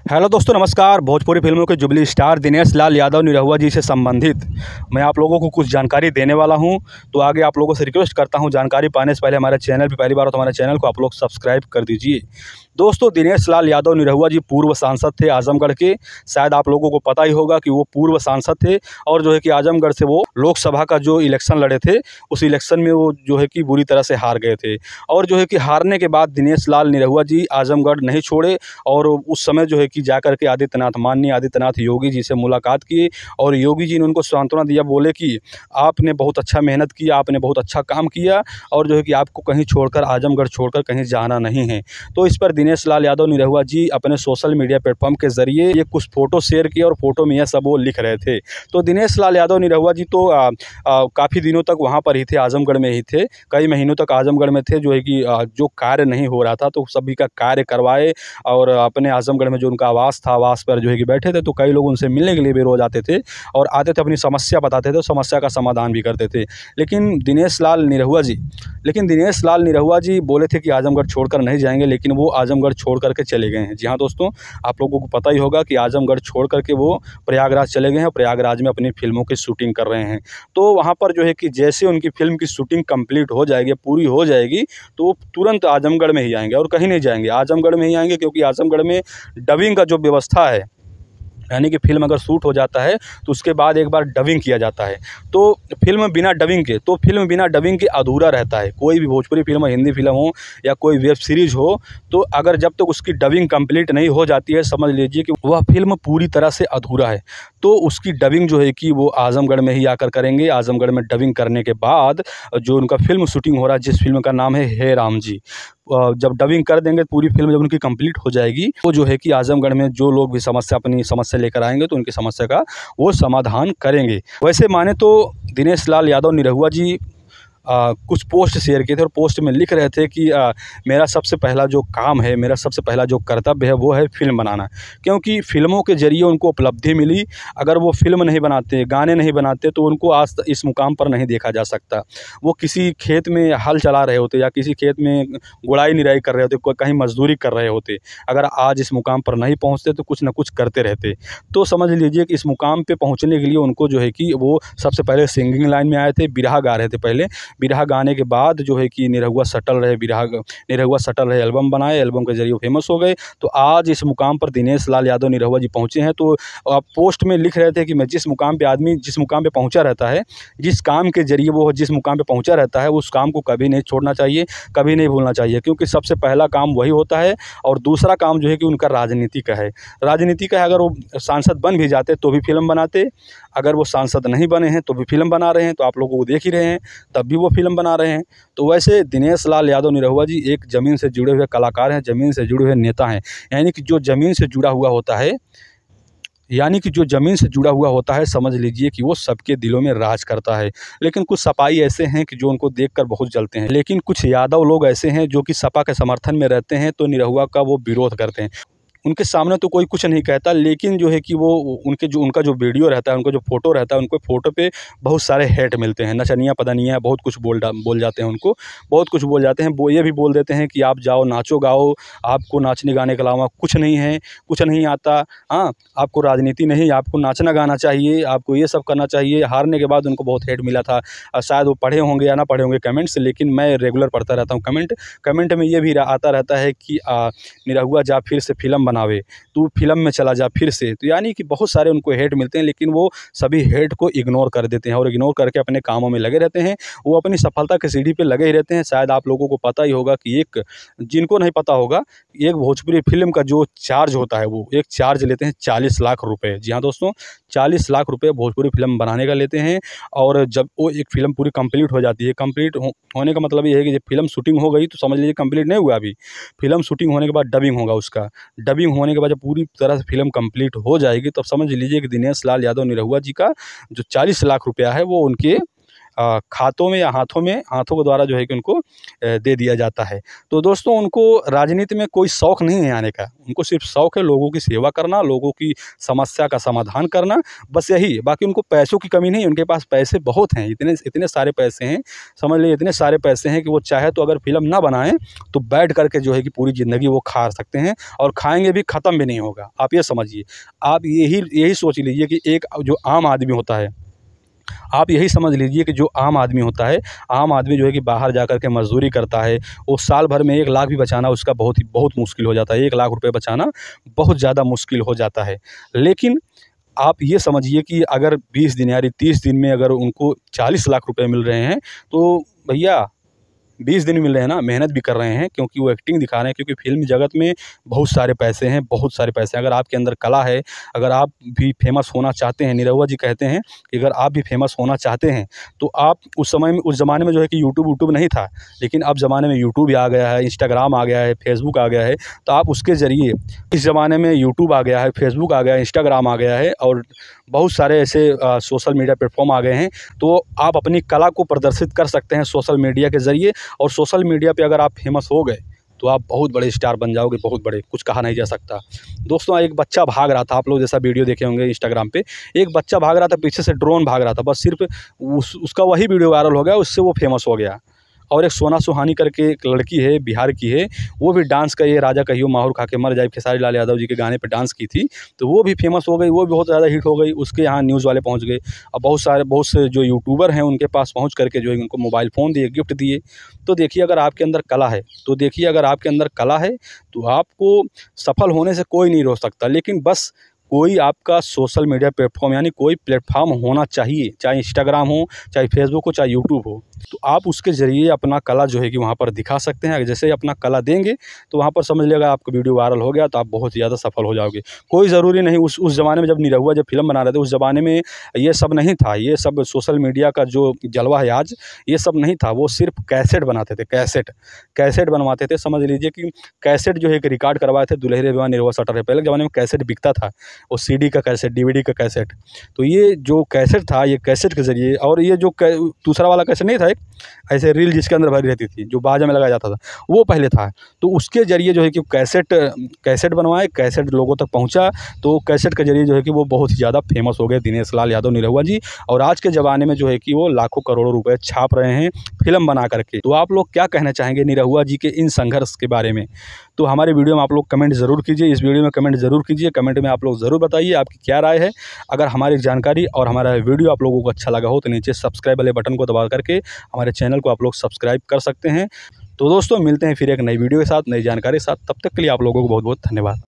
Hello दोस्तों, नमस्कार। भोजपुरी फिल्मों के जुबली स्टार दिनेश लाल यादव निरहुआ जी से संबंधित मैं आप लोगों को कुछ जानकारी देने वाला हूं। तो आगे आप लोगों से रिक्वेस्ट करता हूं, जानकारी पाने से पहले हमारे चैनल पे पहली बार हो तो हमारे चैनल को आप लोग सब्सक्राइब कर दीजिए। दोस्तों, दिनेश लाल यादव निरहुआ जी पूर्व सांसद थे आजमगढ़ के। शायद आप लोगों को पता ही होगा कि वो पूर्व सांसद थे और जो है कि आजमगढ़ से वो लोकसभा का जो इलेक्शन लड़े थे, उस इलेक्शन में वो जो है कि बुरी तरह से हार गए थे। और जो है कि हारने के बाद दिनेश लाल निरहुआ जी आजमगढ़ नहीं छोड़े और उस समय जो है कि जाकर के माननीय आदित्यनाथ योगी जी से मुलाकात की और योगी जी ने उनको सांत्वना दिया, बोले कि आपने बहुत अच्छा मेहनत किया, आपने बहुत अच्छा काम किया और जो है कि आपको कहीं छोड़कर, आजमगढ़ छोड़कर कहीं जाना नहीं है। तो इस पर दिनेश लाल यादव निरहुआ जी अपने सोशल मीडिया प्लेटफॉर्म के ज़रिए ये कुछ फ़ोटो शेयर किए और फोटो में यह सब वो लिख रहे थे। तो दिनेश लाल यादव निरहुआ जी तो काफ़ी दिनों तक वहाँ पर ही थे, आजमगढ़ में ही थे। कई महीनों तक आजमगढ़ में थे। जो है कि जो कार्य नहीं हो रहा था तो सभी का कार्य करवाए और अपने आजमगढ़ में जो उनका आवास था, आवास पर जो है कि बैठे थे। तो कई लोग उनसे मिलने के लिए भी रोज़ आते थे और आते थे, अपनी समस्या बताते थे, समस्या का समाधान भी करते थे। लेकिन दिनेश लाल निरहुआ जी बोले थे कि आजमगढ़ छोड़कर नहीं जाएंगे, लेकिन वो आजमगढ़ छोड़ करके चले गए हैं। जी हाँ दोस्तों, आप लोगों को पता ही होगा कि आजमगढ़ छोड़ करके वो प्रयागराज चले गए हैं, प्रयागराज में अपनी फिल्मों की शूटिंग कर रहे हैं। तो वहाँ पर जो है कि जैसे उनकी फिल्म की शूटिंग कंप्लीट हो जाएगी, पूरी हो जाएगी, तो वो तुरंत आजमगढ़ में ही आएंगे और कहीं नहीं जाएंगे, आजमगढ़ में ही आएंगे। क्योंकि आजमगढ़ में डबिंग का जो व्यवस्था है, यानी कि फ़िल्म अगर शूट हो जाता है तो उसके बाद एक बार डबिंग किया जाता है। तो फ़िल्म बिना डबिंग के अधूरा रहता है। कोई भी भोजपुरी फ़िल्म, हिंदी फ़िल्म हो या कोई वेब सीरीज़ हो, तो अगर जब तक उसकी डबिंग कंप्लीट नहीं हो जाती है, समझ लीजिए कि वह फ़िल्म पूरी तरह से अधूरा है। तो उसकी डबिंग जो है कि वो आज़मगढ़ में ही आकर करेंगे। आज़मगढ़ में डबिंग करने के बाद जो उनका फ़िल्म शूटिंग हो रहा है, जिस फ़िल्म का नाम है हे राम जी, जब डबिंग कर देंगे, पूरी फिल्म जब उनकी कंप्लीट हो जाएगी, वो जो है कि आजमगढ़ में जो लोग भी अपनी समस्या लेकर आएंगे तो उनकी समस्या का वो समाधान करेंगे। वैसे माने तो दिनेश लाल यादव निरहुआ जी कुछ पोस्ट शेयर किए थे और पोस्ट में लिख रहे थे कि मेरा सबसे पहला जो काम है, मेरा सबसे पहला जो कर्तव्य है वो है फ़िल्म बनाना। क्योंकि फ़िल्मों के ज़रिए उनको उपलब्धि मिली। अगर वो फ़िल्म नहीं बनाते, गाने नहीं बनाते, तो उनको आज इस मुकाम पर नहीं देखा जा सकता। वो किसी खेत में हल चला रहे होते या किसी खेत में गुड़ाई निराई कर रहे होते, कोई कहीं मजदूरी कर रहे होते। अगर आज इस मुकाम पर नहीं पहुँचते तो कुछ ना कुछ करते रहते। तो समझ लीजिए कि इस मुकाम पे पहुँचने के लिए उनको जो है कि वो सबसे पहले सिंगिंग लाइन में आए थे, बिरहा गा रहे थे पहले। बिरहा गाने के बाद जो है कि निरहुआ सटल रहे एल्बम बनाए, एल्बम के ज़रिए फेमस हो गए। तो आज इस मुकाम पर दिनेश लाल यादव निरहुआ जी पहुँचे हैं। तो पोस्ट में लिख रहे थे कि मैं जिस मुकाम पे पहुँचा रहता है, जिस काम के ज़रिए वो जिस मुकाम पे पहुँचा रहता है, उस काम को कभी नहीं छोड़ना चाहिए, कभी नहीं भूलना चाहिए। क्योंकि सबसे पहला काम वही होता है और दूसरा काम जो है कि उनका राजनीति का है। अगर वो सांसद बन भी जाते तो भी फिल्म बनाते, अगर वो सांसद नहीं बने हैं तो भी फिल्म बना रहे हैं। तो आप लोगों को देख ही रहे हैं, तब भी वो फिल्म बना रहे हैं। तो वैसे दिनेश लाल यादव निरहुआ जी एक ज़मीन से जुड़े हुए कलाकार हैं, ज़मीन से जुड़े हुए नेता हैं। यानी कि जो ज़मीन से जुड़ा हुआ होता है, समझ लीजिए कि वो सबके दिलों में राज करता है। लेकिन कुछ सपाई ऐसे हैं कि जो उनको देखकर बहुत जलते हैं। लेकिन कुछ यादव लोग ऐसे हैं जो कि सपा के समर्थन में रहते हैं, तो निरहुआ का वो विरोध करते हैं। उनके सामने तो कोई कुछ नहीं कहता, लेकिन जो है कि वो उनका जो वीडियो रहता है, उनका जो फ़ोटो रहता है, उनको फ़ोटो पे बहुत सारे हेट मिलते हैं, नचनिया पदनिया बहुत कुछ बोल जाते हैं उनको, बहुत कुछ बोल जाते हैं। वो ये भी बोल देते हैं कि आप जाओ नाचो गाओ, आपको नाचने गाने के अलावा कुछ नहीं है, कुछ नहीं आता। हाँ, आपको राजनीति नहीं, आपको नाचना गाना चाहिए, आपको ये सब करना चाहिए। हारने के बाद उनको बहुत हेट मिला था। शायद वो पढ़े होंगे या ना पढ़े होंगे कमेंट्स, लेकिन मैं रेगुलर पढ़ता रहता हूँ कमेंट में ये भी आता रहता है कि निरहुआ जा फिर से फिल्म बनावे, तू फिल्म में चला जा फिर से। तो यानी कि बहुत सारे उनको हेट मिलते हैं, लेकिन वो सभी हेट को इग्नोर कर देते हैं और इग्नोर करके अपने कामों में लगे रहते हैं। वो अपनी सफलता की सीढ़ी पे लगे ही रहते हैं। शायद आप लोगों को पता ही होगा कि जिनको नहीं पता होगा, एक भोजपुरी फिल्म का जो चार्ज होता है, वो एक चार्ज लेते हैं 40 लाख रुपए। जी हाँ दोस्तों, 40 लाख रुपए भोजपुरी फिल्म बनाने का लेते हैं। और जब वो एक फिल्म पूरी कंप्लीट हो जाती है, कंप्लीट होने का मतलब ये है कि जब फिल्म शूटिंग हो गई तो समझ लीजिए कंप्लीट नहीं हुआ। अभी फिल्म शूटिंग होने के बाद डबिंग होगा, उसका डबिंग होने के बाद जब पूरी तरह से फिल्म कंप्लीट हो जाएगी, तब समझ लीजिए कि दिनेश लाल यादव निरहुआ जी का जो 40 लाख रुपया है वो उनके खातों में या हाथों के द्वारा जो है कि उनको दे दिया जाता है। तो दोस्तों उनको राजनीति में कोई शौक़ नहीं है आने का, उनको सिर्फ शौक़ है लोगों की सेवा करना, लोगों की समस्या का समाधान करना, बस यही। बाकी उनको पैसों की कमी नहीं है, उनके पास पैसे बहुत हैं, इतने सारे पैसे हैं, समझ लीजिए इतने सारे पैसे हैं कि वो चाहे तो अगर फिल्म ना बनाएं तो बैठ करके जो है कि पूरी ज़िंदगी वो खा सकते हैं, और खाएंगे भी, ख़त्म भी नहीं होगा। आप ये समझिए, आप यही सोच लीजिए कि एक जो आम आदमी होता है, आप यही समझ लीजिए कि जो आम आदमी होता है, आम आदमी जो है कि बाहर जाकर के मज़दूरी करता है, वो साल भर में 1 लाख भी बचाना उसका बहुत मुश्किल हो जाता है। 1 लाख रुपए बचाना बहुत ज़्यादा मुश्किल हो जाता है। लेकिन आप ये समझिए कि अगर 20 दिन यानी 30 दिन में अगर उनको 40 लाख रुपए मिल रहे हैं, तो भैया 20 दिन मिल रहे हैं ना, मेहनत भी कर रहे हैं, क्योंकि वो एक्टिंग दिखा रहे हैं। क्योंकि फ़िल्म जगत में बहुत सारे पैसे हैं, बहुत सारे पैसे हैं। अगर आपके अंदर कला है, अगर आप भी फेमस होना चाहते हैं, निरहुआ जी कहते हैं कि अगर आप भी फेमस होना चाहते हैं, तो आप उस ज़माने में जो है कि यूट्यूब नहीं था, लेकिन अब ज़माने में यूट्यूब आ गया है, इंस्टाग्राम आ गया है, फेसबुक आ गया है। तो आप उसके ज़रिए, इस ज़माने में यूट्यूब आ गया है, फेसबुक आ गया है, इंस्टाग्राम आ गया है, और बहुत सारे ऐसे सोशल मीडिया प्लेटफॉर्म आ गए हैं। तो आप अपनी कला को प्रदर्शित कर सकते हैं सोशल मीडिया के ज़रिए, और सोशल मीडिया पे अगर आप फेमस हो गए तो आप बहुत बड़े स्टार बन जाओगे, बहुत बड़े, कुछ कहा नहीं जा सकता। दोस्तों एक बच्चा भाग रहा था, आप लोग जैसा वीडियो देखे होंगे इंस्टाग्राम पे, एक बच्चा भाग रहा था, पीछे से ड्रोन भाग रहा था, बस सिर्फ उसका वही वीडियो वायरल हो गया, उससे वो फेमस हो गया। और एक सोना सुहानी करके एक लड़की है, बिहार की है, वो भी डांस का, ये राजा कहियो माहौर खा के मर जाए, खेसारी लाल यादव जी के गाने पे डांस की थी, तो वो भी फेमस हो गई, वो भी बहुत ज़्यादा हिट हो गई, उसके यहाँ न्यूज़ वाले पहुँच गए। अब बहुत से जो यूट्यूबर हैं उनके पास पहुँच करके जो है उनको मोबाइल फ़ोन दिए, गिफ्ट दिए। तो देखिए अगर आपके अंदर कला है, तो आपको सफल होने से कोई नहीं रोक सकता। लेकिन बस कोई आपका सोशल मीडिया प्लेटफॉर्म यानी कोई प्लेटफॉर्म होना चाहिए, चाहे इंस्टाग्राम हो, चाहे फेसबुक हो, चाहे यूट्यूब हो, तो आप उसके ज़रिए अपना कला जो है कि वहाँ पर दिखा सकते हैं। जैसे ही अपना कला देंगे तो वहाँ पर समझ लीजिएगा आपका वीडियो वायरल हो गया, तो आप बहुत ज़्यादा सफल हो जाओगे। कोई ज़रूरी नहीं, उस ज़माने में जब निरहुआ जब फिल्म बना रहे थे, उस ज़माने में ये सब नहीं था, ये सब सोशल मीडिया का जो जलवा है आज, ये सब नहीं था। वो सिर्फ कैसेट बनाते थे, कैसेट बनवाते थे। समझ लीजिए कि कैसेट जो है कि रिकॉर्ड करवाए थे, दुल्हे रे विवाह निरहुआ सटर है। पहले ज़माने में कैसेट बिकता था, वो सीडी का कैसेट, डीवीडी का कैसेट। तो ये जो कैसेट था, ये कैसेट के ज़रिए, और ये जो दूसरा वाला कैसेट नहीं था, एक ऐसे रील जिसके अंदर भरी रहती थी, जो बाजा में लगाया जाता था, वो पहले था। तो उसके ज़रिए जो है कि कैसेट बनवाए, कैसेट लोगों तक पहुँचा, तो कैसेट के ज़रिए जो है कि वो बहुत ही ज़्यादा फेमस हो गए, दिनेश लाल यादव निरहुआ जी। और आज के ज़माने में जो है कि वो लाखों करोड़ों रुपए छाप रहे हैं फिल्म बना करके। तो आप लोग क्या कहना चाहेंगे निरहुआ जी के इन संघर्ष के बारे में? तो हमारे वीडियो में आप लोग कमेंट ज़रूर कीजिए, इस वीडियो में कमेंट ज़रूर कीजिए। कमेंट में आप लोग ज़रूर बताइए आपकी क्या राय है। अगर हमारी जानकारी और हमारा वीडियो आप लोगों को अच्छा लगा हो, तो नीचे सब्सक्राइब वाले बटन को दबा करके हमारे चैनल को आप लोग सब्सक्राइब कर सकते हैं। तो दोस्तों मिलते हैं फिर एक नई वीडियो के साथ, नई जानकारी के साथ। तब तक के लिए आप लोगों को बहुत बहुत धन्यवाद।